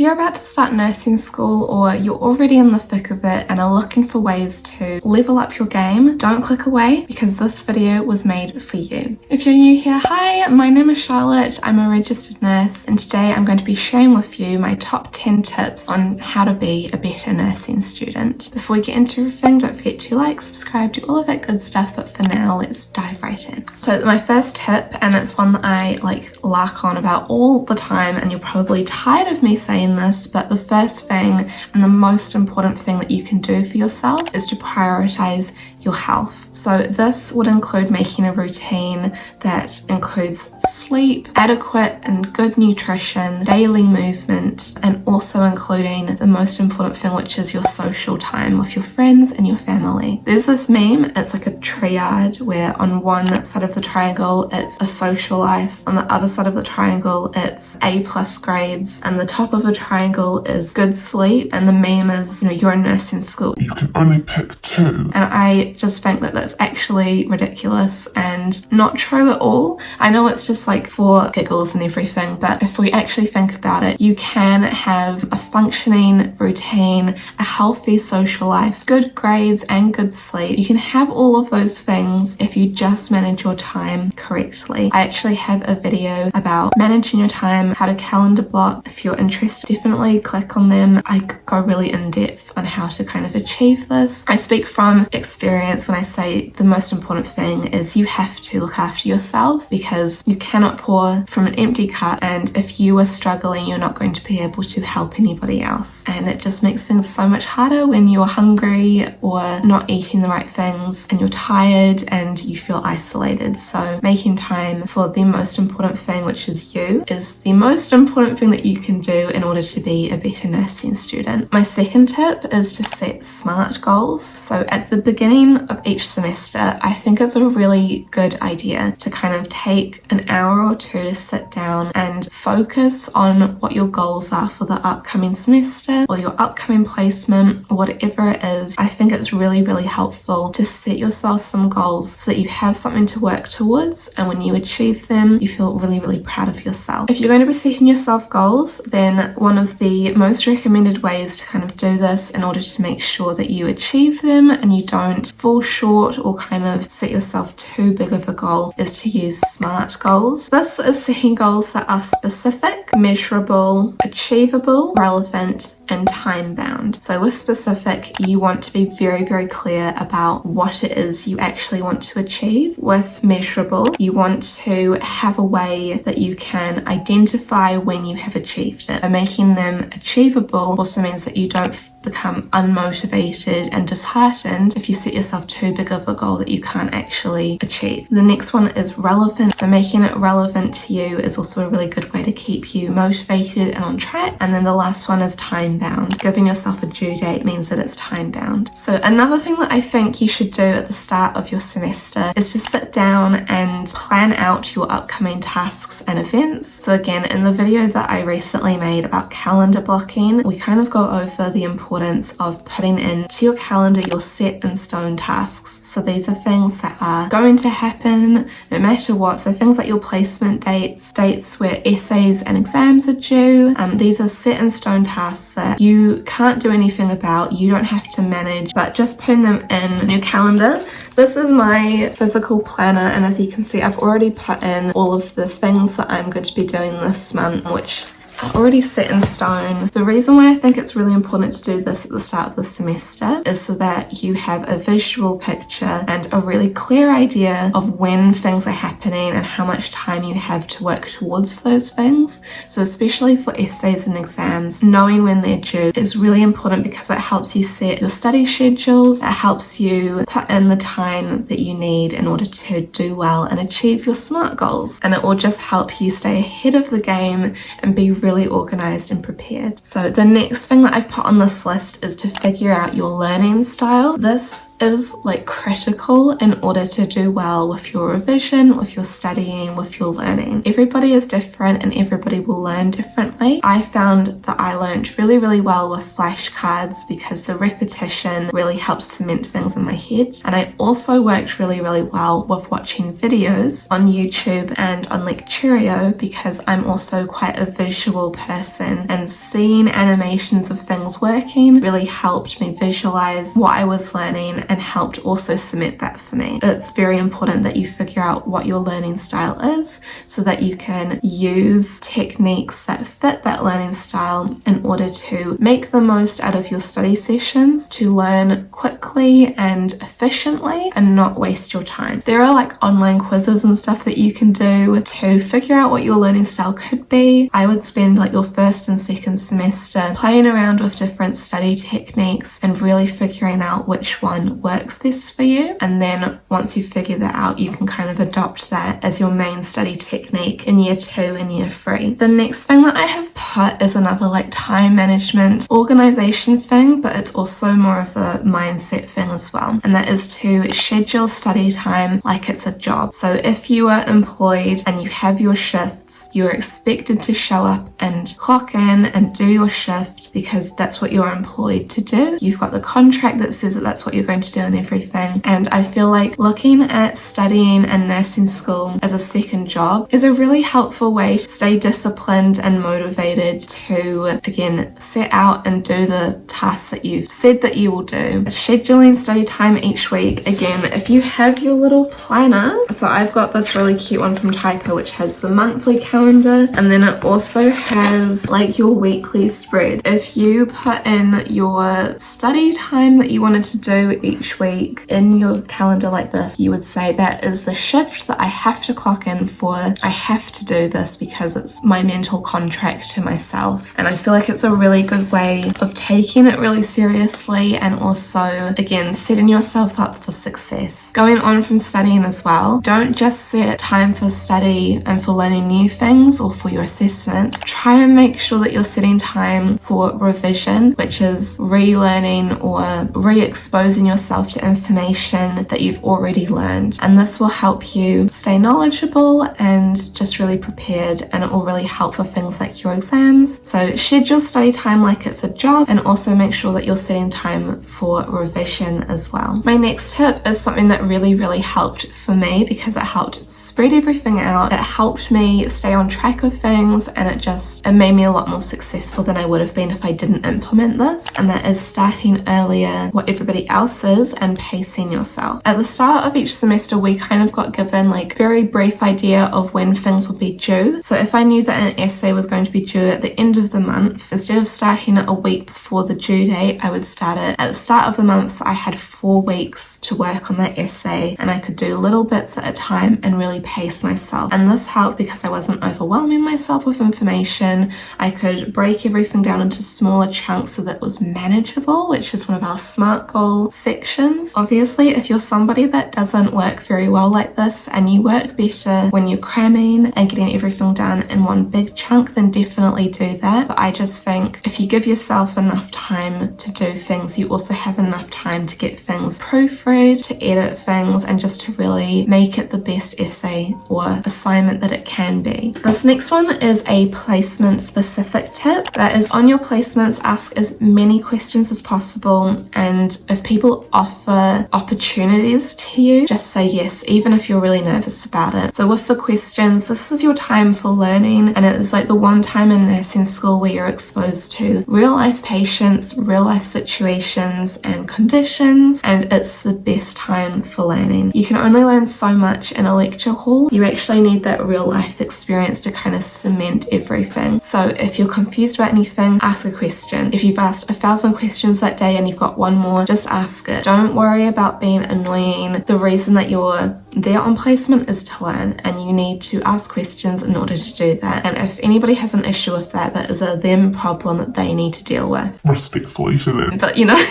you're about to start nursing school or you're already in the thick of it and are looking for ways to level up your game, don't click away because this video was made for you. If you're new here, hi, my name is Charlotte. I'm a registered nurse and today I'm going to be sharing with you my top 10 tips on how to be a better nursing student. Before we get into everything, don't forget to like, subscribe, do all of that good stuff, but for now, let's dive right in. So my first tip, and it's one that I lark on about all the time, and you're probably tired of me saying this, but the first thing and the most important thing that you can do for yourself is to prioritize your health. So this would include making a routine that includes sleep, adequate and good nutrition, daily movement, and also including the most important thing, which is your social time with your friends and your family. There's this meme, it's like a triad where on one side of the triangle it's a social life, on the other side of the triangle it's A+ grades, and the top of the triangle is good sleep, and the meme is, you're in nursing school, you can only pick two. And I just think that that's actually ridiculous and not true at all. I know it's just for giggles and everything, but if we actually think about it, you can have a functioning routine, a healthy social life, good grades and good sleep. You can have all of those things if you just manage your time correctly. I actually have a video about managing your time, how to calendar block. If you're interested, definitely click on them. I go really in depth on how to kind of achieve this. I speak from experience when I say the most important thing is you have to look after yourself because you cannot pour from an empty cup, and if you are struggling, you're not going to be able to help anybody else. And it just makes things so much harder when you're hungry or not eating the right things and you're tired and you feel isolated. So making time for the most important thing, which is you, is the most important thing that you can do in order to be a better nursing student. My second tip is to set SMART goals. So at the beginning of each semester, I think it's a really good idea to kind of take an hour or two to sit down and focus on what your goals are for the upcoming semester or your upcoming placement or whatever it is. I think it's really, really helpful to set yourself some goals so that you have something to work towards, and when you achieve them, you feel really, really proud of yourself. If you're going to be setting yourself goals, then one of the most recommended ways to kind of do this in order to make sure that you achieve them and you don't fall short or kind of set yourself too big of a goal is to use SMART goals. This is setting goals that are specific, measurable, achievable, relevant, and time-bound. So with specific, you want to be very, very clear about what it is you actually want to achieve. With measurable, you want to have a way that you can identify when you have achieved it. So making them achievable also means that you don't become unmotivated and disheartened if you set yourself too big of a goal that you can't actually achieve. The next one is relevant. So making it relevant to you is also a really good way to keep you motivated and on track. And then the last one is time bound. Giving yourself a due date means that it's time bound. So another thing that I think you should do at the start of your semester is to sit down and plan out your upcoming tasks and events. So again, in the video that I recently made about calendar blocking, we kind of go over the importance of putting into your calendar your set in stone tasks. So these are things that are going to happen no matter what. So things like your placement dates where essays and exams are due. These are set in stone tasks that you can't do anything about, you don't have to manage, but just putting them in your calendar. This is my physical planner, and as you can see, I've already put in all of the things that I'm going to be doing this month, which are already set in stone. The reason why I think it's really important to do this at the start of the semester is so that you have a visual picture and a really clear idea of when things are happening and how much time you have to work towards those things. So especially for essays and exams, knowing when they're due is really important because it helps you set your study schedules. It helps you put in the time that you need in order to do well and achieve your SMART goals. And it will just help you stay ahead of the game and be really organized and prepared. So the next thing that I've put on this list is to figure out your learning style. This is like critical in order to do well with your revision, with your studying, with your learning. Everybody is different and everybody will learn differently. I found that I learned really, really well with flashcards because the repetition really helps cement things in my head. And I also worked really, really well with watching videos on YouTube and on Lecturio because I'm also quite a visual person, and seeing animations of things working really helped me visualize what I was learning and helped also cement that for me. It's very important that you figure out what your learning style is so that you can use techniques that fit that learning style in order to make the most out of your study sessions, to learn quickly and efficiently and not waste your time. There are like online quizzes and stuff that you can do to figure out what your learning style could be. I would spend like your first and second semester playing around with different study techniques and really figuring out which one works best for you. And then once you figure that out, you can kind of adopt that as your main study technique in year 2 and year 3. The next thing that I have put is another like time management organization thing, but it's also more of a mindset thing as well. And that is to schedule study time like it's a job. So if you are employed and you have your shifts, you're expected to show up and clock in and do your shift because that's what you're employed to do. You've got the contract that says that that's what you're going to do and everything. And I feel like looking at studying and nursing school as a second job is a really helpful way to stay disciplined and motivated to, again, set out and do the tasks that you've said that you will do. Scheduling study time each week, again, if you have your little planner, so I've got this really cute one from Taika which has the monthly calendar, and then it also has like your weekly spread. If you put in your study time that you wanted to do each week in your calendar like this, you would say that is the shift that I have to clock in for. I have to do this because it's my mental contract to myself. And I feel like it's a really good way of taking it really seriously and also, again, setting yourself up for success. Going on from studying as well, don't just set time for study and for learning new things or for your assessments. Try and make sure that you're setting time for revision, which is relearning or re-exposing yourself to information that you've already learned. And this will help you stay knowledgeable and just really prepared, and it will really help for things like your exams. So schedule study time like it's a job, and also make sure that you're setting time for revision as well. My next tip is something that really, really helped for me because it helped spread everything out. It helped me stay on track of things, and it made me a lot more successful than I would have been if I didn't implement this. And that is starting earlier what everybody else is and pacing yourself. At the start of each semester, we kind of got given like very brief idea of when things would be due. So if I knew that an essay was going to be due at the end of the month, instead of starting it a week before the due date, I would start it at the start of the month. So I had 4 weeks to work on that essay, and I could do little bits at a time and really pace myself. And this helped because I wasn't overwhelming myself with information. I could break everything down into smaller chunks so that it was manageable, which is one of our SMART goal sections. Obviously, if you're somebody that doesn't work very well like this and you work better when you're cramming and getting everything done in one big chunk, then definitely do that. But I just think if you give yourself enough time to do things, you also have enough time to get things proofread, to edit things, and just to really make it the best essay or assignment that it can be. This next one is a placement specific tip. That is, on your placements, ask as many questions as possible, and if people offer opportunities to you, just say yes, even if you're really nervous about it. So with the questions, this is your time for learning, and it is like the one time in nursing school where you're exposed to real life patients, real life situations and conditions, and it's the best time for learning. You can only learn so much in a lecture hall. You actually need that real life experience to kind of cement everything. So if you're confused about anything, ask a question. If you've asked 1,000 questions that day and you've got one more, just ask it. Don't worry about being annoying. The reason that you're their on placement is to learn, and you need to ask questions in order to do that. And if anybody has an issue with that, that is a them problem that they need to deal with. Respectfully to them. But you know.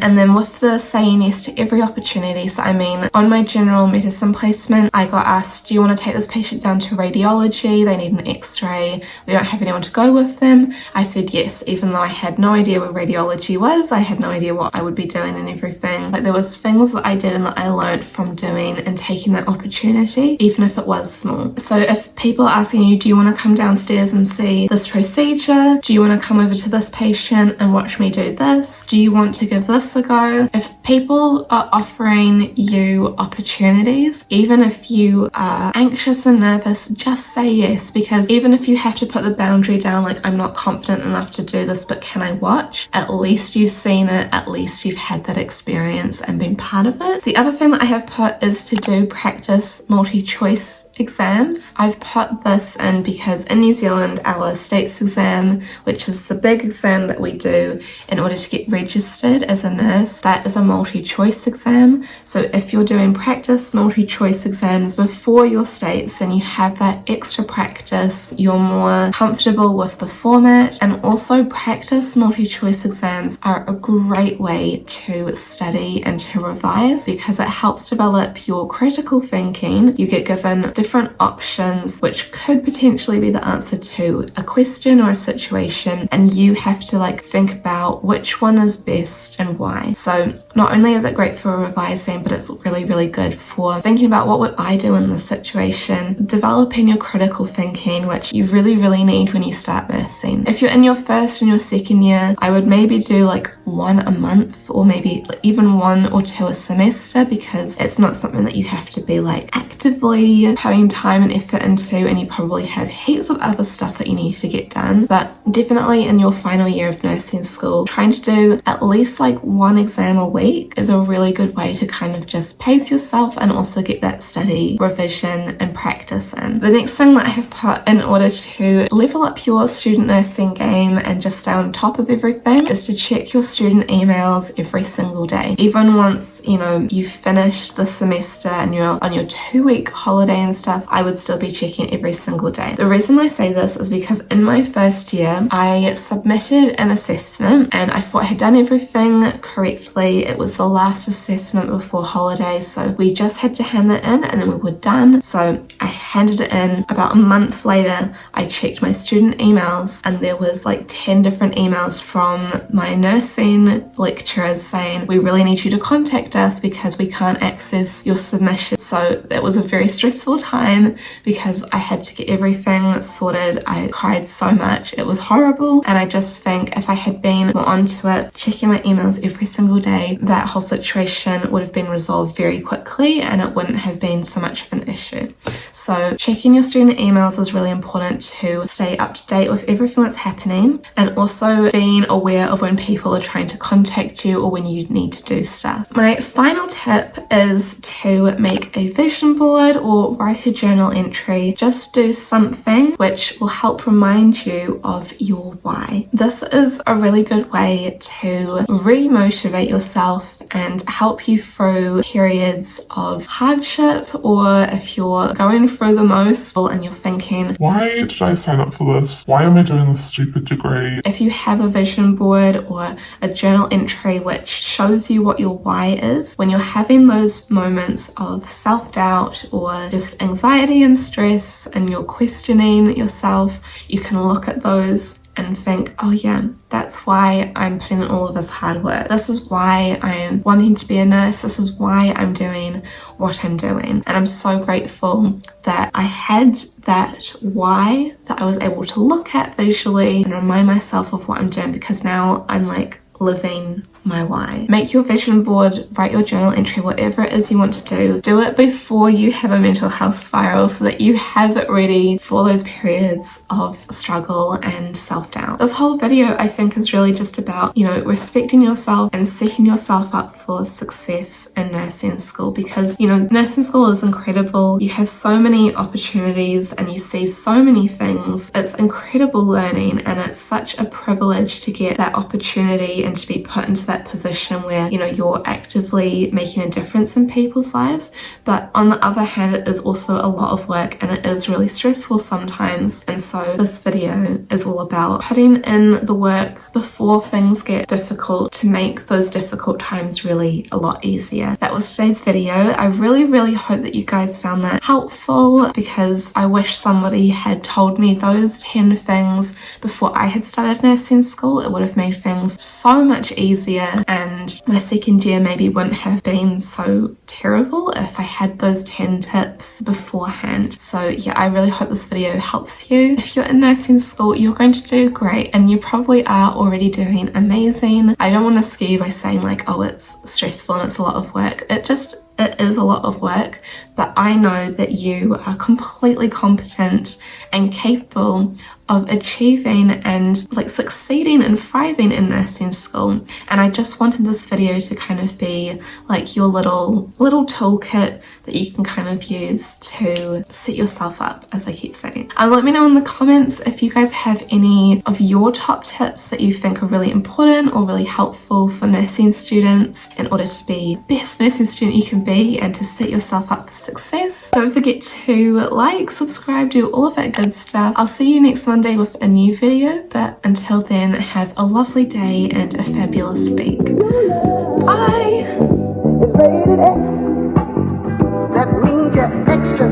And then with the saying yes to every opportunity, so I mean, on my general medicine placement, I got asked, do you want to take this patient down to radiology? They need an x-ray. We don't have anyone to go with them. I said yes, even though I had no idea where radiology was. I had no idea what I would be doing and everything. Like, there was things that I did and that I learned from doing and taking that opportunity, even if it was small. So if people are asking you, do you want to come downstairs and see this procedure? Do you want to come over to this patient and watch me do this? Do you want to give this a go? If people are offering you opportunities, even if you are anxious and nervous, just say yes, because even if you have to put the boundary down, like, I'm not confident enough to do this, but can I watch? At least you've seen it, at least you've had that experience and been part of it. The other thing that I have put is to do practice multi-choice exams. I've put this in because in New Zealand, our states exam, which is the big exam that we do in order to get registered as a nurse, that is a multi-choice exam. So if you're doing practice multi-choice exams before your states, then you have that extra practice, you're more comfortable with the format. And also, practice multi-choice exams are a great way to study and to revise because it helps develop your critical thinking. You get given different options which could potentially be the answer to a question or a situation, and you have to like think about which one is best and why. So not only is it great for revising, but it's really, really good for thinking about what would I do in this situation, developing your critical thinking, which you really, really need when you start nursing. If you're in your first and your second year, I would maybe do like one a month, or maybe even one or two a semester, because it's not something that you have to be like actively putting time and effort into, and you probably have heaps of other stuff that you need to get done. But definitely in your final year of nursing school, trying to do at least like one exam a week is a really good way to kind of just pace yourself and also get that study, revision and practice in. The next thing that I have put in order to level up your student nursing game and just stay on top of everything is to check your student emails every single day. Even once, you know, you've finished the semester and you're on your 2-week holiday and stuff, I would still be checking every single day. The reason I say this is because in my first year, I submitted an assessment and I thought I had done everything correctly. It was the last assessment before holidays, so we just had to hand that in and then we were done. So I handed it in. About a month later, I checked my student emails and there was like 10 different emails from my nursing lecturers saying, we really need you to contact us because we can't access your submission. So it was a very stressful time because I had to get everything sorted. I cried so much. It was horrible. And I just think if I had been more onto it, checking my emails every single day, that whole situation would have been resolved very quickly and it wouldn't have been so much of an issue. So checking your student emails is really important to stay up to date with everything that's happening, and also being aware of when people are trying to contact you or when you need to do stuff. My final tip is to make a vision board or write a journal entry. Just do something which will help remind you of your why. This is a really good way to re-motivate yourself and help you through periods of hardship, or if you're going through the most and you're thinking, why did I sign up for this? Why am I doing this stupid degree? If you have a vision board or a journal entry which shows you what your why is, when you're having those moments of self-doubt or just anxiety and stress and you're questioning yourself, you can look at those and think, oh yeah, that's why I'm putting in all of this hard work. This is why I'm wanting to be a nurse. This is why I'm doing what I'm doing. And I'm so grateful that I had that why that I was able to look at visually and remind myself of what I'm doing, because now I'm like living my why. Make your vision board, write your journal entry, whatever it is you want to do. Do it before you have a mental health spiral so that you have it ready for those periods of struggle and self-doubt. This whole video, I think, is really just about, you know, respecting yourself and setting yourself up for success in nursing school, because, you know, nursing school is incredible. You have so many opportunities and you see so many things. It's incredible learning, and it's such a privilege to get that opportunity and to be put into that that position where, you know, you're actively making a difference in people's lives. But on the other hand, it is also a lot of work and it is really stressful sometimes. And so this video is all about putting in the work before things get difficult to make those difficult times really a lot easier. That was today's video. I really hope that you guys found that helpful, because I wish somebody had told me those 10 things before I had started nursing school. It would have made things so much easier, and my second year maybe wouldn't have been so terrible if I had those 10 tips beforehand. So yeah, I really hope this video helps you. If you're in nursing school, you're going to do great, and you probably are already doing amazing. I don't want to scare you by saying like, oh, it's stressful and it's a lot of work. It is a lot of work, but I know that you are completely competent and capable of achieving and like succeeding and thriving in nursing school. And I just wanted this video to kind of be like your little toolkit that you can kind of use to set yourself up, as I keep saying. Let me know in the comments if you guys have any of your top tips that you think are really important or really helpful for nursing students in order to be the best nursing student you can be and to set yourself up for success. Don't forget to like, subscribe, do all of that good stuff. I'll see you next Monday with a new video, but until then, have a lovely day and a fabulous week. Bye! It's rated X. That means you're extra.